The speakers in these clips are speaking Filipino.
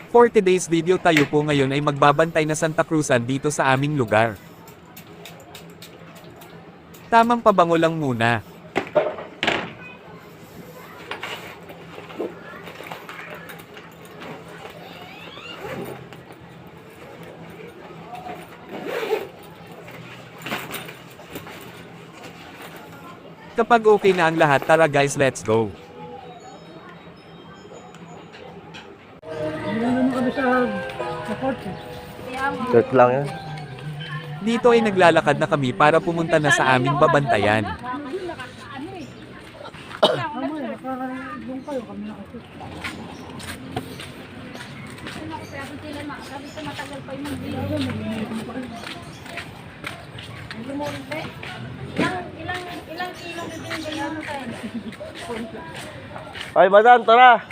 For today's video tayo po ngayon ay magbabantay na Santa Cruzan dito sa aming lugar. Tamang pabango lang muna. Kapag okay na ang lahat, tara guys, let's go. Shirt lang yan. Dito ay naglalakad na kami para pumunta na sa aming babantayan. Ilang kilo bibili mo tayo? Ay, madam, tara!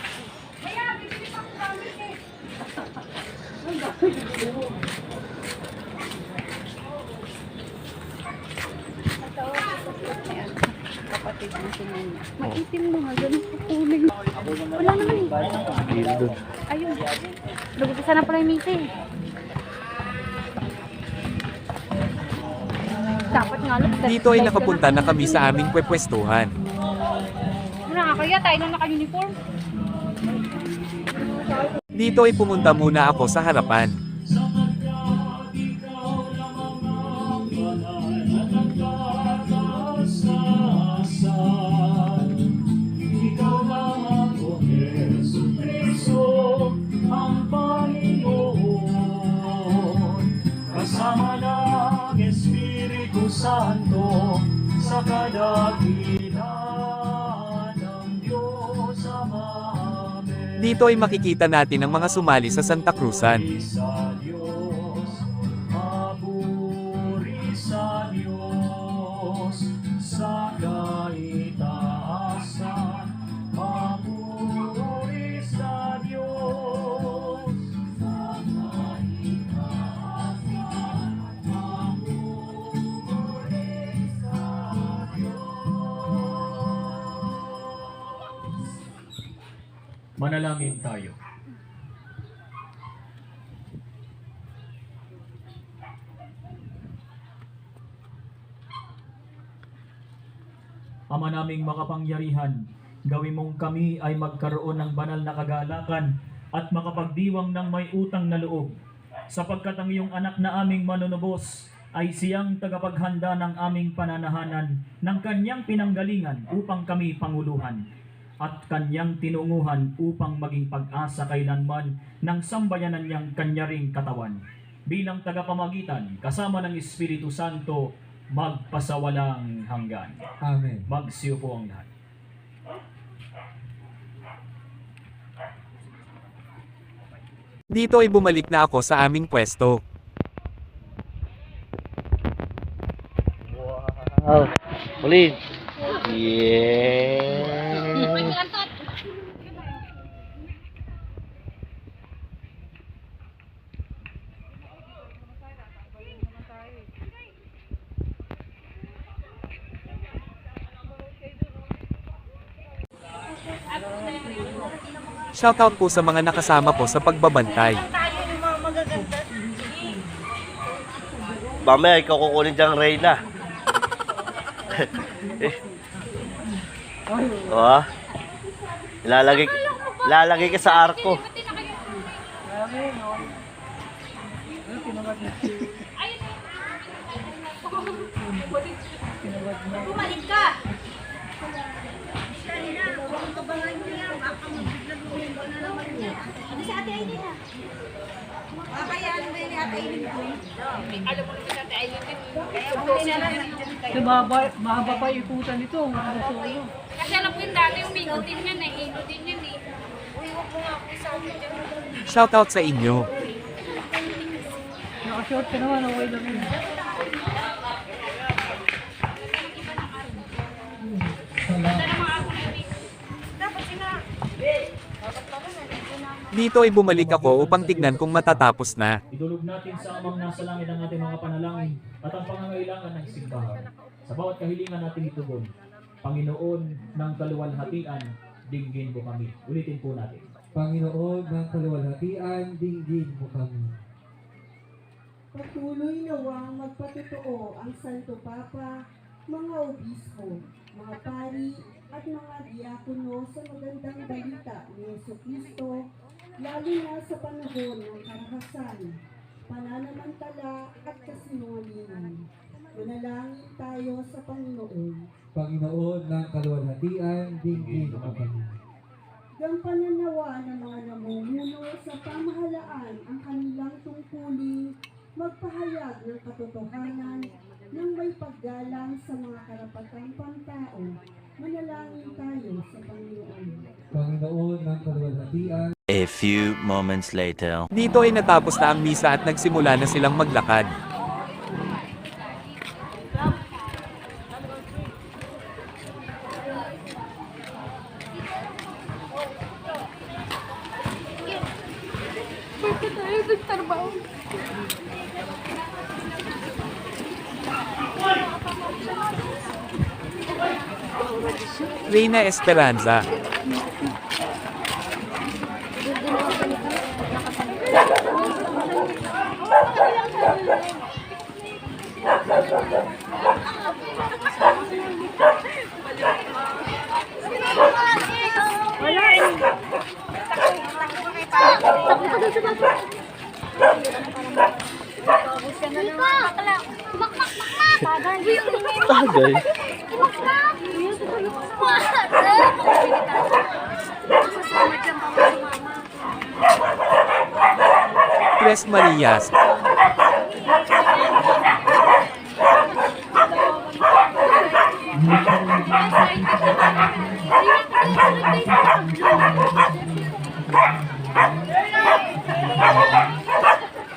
Kapatid mo si Nina. Maitim mo nga, ganun sa kuling. Wala naman eh. Ayun. Lugupisa na pala yung misi. Dapat nga lang. Dito ay nakapunta na kami sa aming pwepwestuhan. Nakakaya tayo nung naka-uniform. Dito ay pumunta muna ako sa harapan. Kasama ng Espiritu Santo sa kadakilan ng Diyos Ama. Amen. Dito ay makikita natin ang mga sumali sa Santa Cruzan. Sa Diyos, maburi sa Diyos, sa kaitaasan, maburi sa Diyos, sa kaitaasan, maburi sa Diyos. Manalangin tayo. Ama naming makapangyarihan, gawin mong kami ay magkaroon ng banal na kagalakan at makapagdiwang ng may utang na loob, sapagkat ang iyong anak na aming manunubos ay siyang tagapaghanda ng aming pananahanan ng kanyang pinanggalingan upang kami panguluhan, at kanyang tinunguhan upang maging pag-asa kailanman ng sambayanan niyang kanyaring katawan. Bilang tagapamagitan, kasama ng Espiritu Santo, magpasawalang hanggan. Amen. Magsiyo po ang lahat. Dito ay bumalik na ako sa aming pwesto. Wow. Uli. Yeah. Shoutout po sa mga nakasama ko sa pagbabantay. Mamaya, ikaw kukunin diyang Reyna. Oh, ilalagay ka sa arko. Bumalik ka! Ano si Ate Aileen na? Kaya ano ba ni Ate Aileen ko? Alam mo na si Ate Aileen. Kaya huli na lang. Mahaba pa ikutan nito. Kasi alam ko yung dati, umingutin yan eh. Inutin yan eh. Uy, huwag mo nga ako sa akin dyan. Shoutout sa inyo. Nakashort ka naman, okay lang yun. Dito ay bumalik ako upang tignan kung matatapos na. Idulog natin sa amang nasa langit ang ating mga panalangin at ang pangangailangan ng simbahan. Sa bawat kahilingan natin itugon, Panginoon ng kaluwalhatian, dinggin mo kami. Ulitin po natin. Panginoon ng kaluwalhatian, dinggin mo kami. Patuloy nawang magpatotoo ang Santo Papa, mga obispo, mga pari, at mga diakono sa magandang balita ni Jesucristo, lalo na sa panahon ng karahasan, pananamantala at kasinungalingan. Manalangin tayo sa Panginoon. Panginoon ng kaluwalhatian, dinggin mo kami. Gampanan nawa ng mga namumuno sa pamahalaan ang kanilang tungkulin, magpahayag ng katotohanan ng may paggalang sa mga karapatang pantao. Manalangin tayo sa Panginoon. Panginoon ng kaluwalhatian, A few moments later. Dito ay natapos na ang misa at nagsimula na silang maglakad. Bakit tayo nagtrabaho? Reyna Esperanza. Wala eh. Tagay. Tres Marias.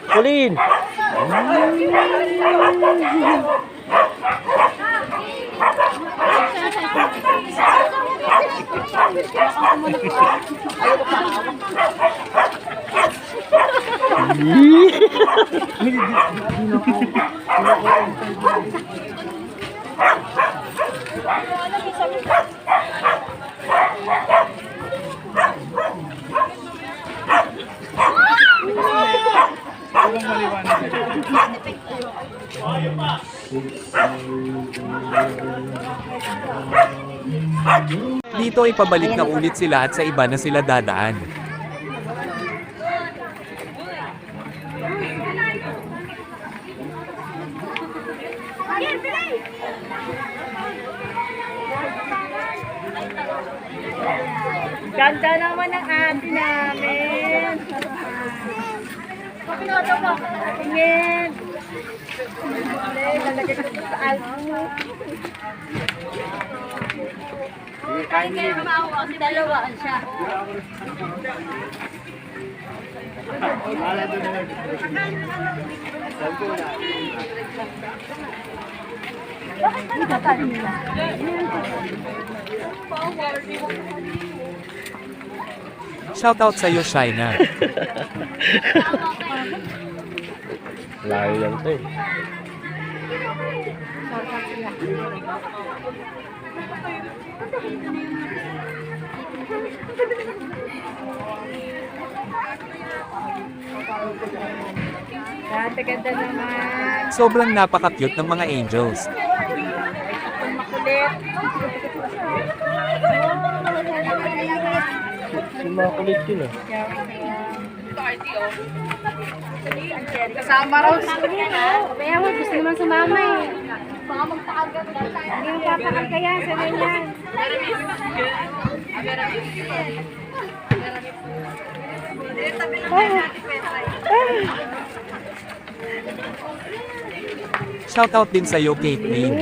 Pauline! Dito ay pabalik na ulit sila at sa iba na sila dadaan. Ganda naman ang ate namin. Tingin. Lalagay ko sa album. Kaya kumaho kasi dalawaan siya. Bakit ka nakatali nila? Shoutout sa'yo, Shaina. Layo lang ito eh. Dati ganda naman. Sobrang napaka-cute ng mga angels. Makulit. Sumakulit yun ah. Kasama raw sa kanila. Kaya mo, gusto naman sumama eh. Baka magpakagat na tayo. Hindi mo papakagaya sa ganyan. Shoutout din sa'yo, Caitlyn.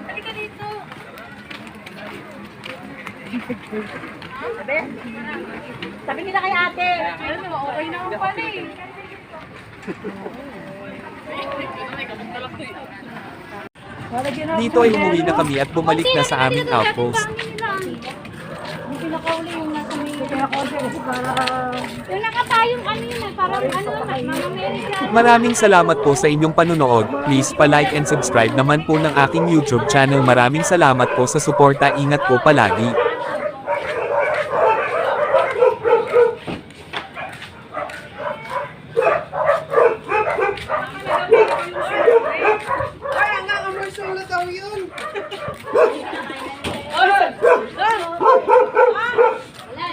Halika dito. Sabi nila kay ate. Ano, okay na ako pala eh. Dito ay umuwi na kami at bumalik na sa aming outpost. nakauli yung nasa may... Kaya ako kasi para... Yung nakatayong ano yun eh, parang ano na, mga American. Maraming salamat po sa inyong panunood. Please pa-like and subscribe naman po ng aking YouTube channel. Maraming salamat po sa suporta. Ingat po palagi.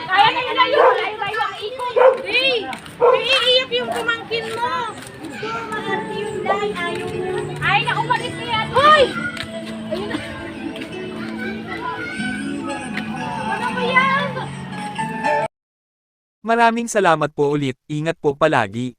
Kaya na yun na yun, layo ang ikot. Hey! Iiyak yung pumangkin mo. Gusto mo maganda yung day, ayaw mo. Ay, naku, malit na yan. Hoy! Ayun na. Ano ba yan? Maraming salamat po ulit. Ingat po palagi.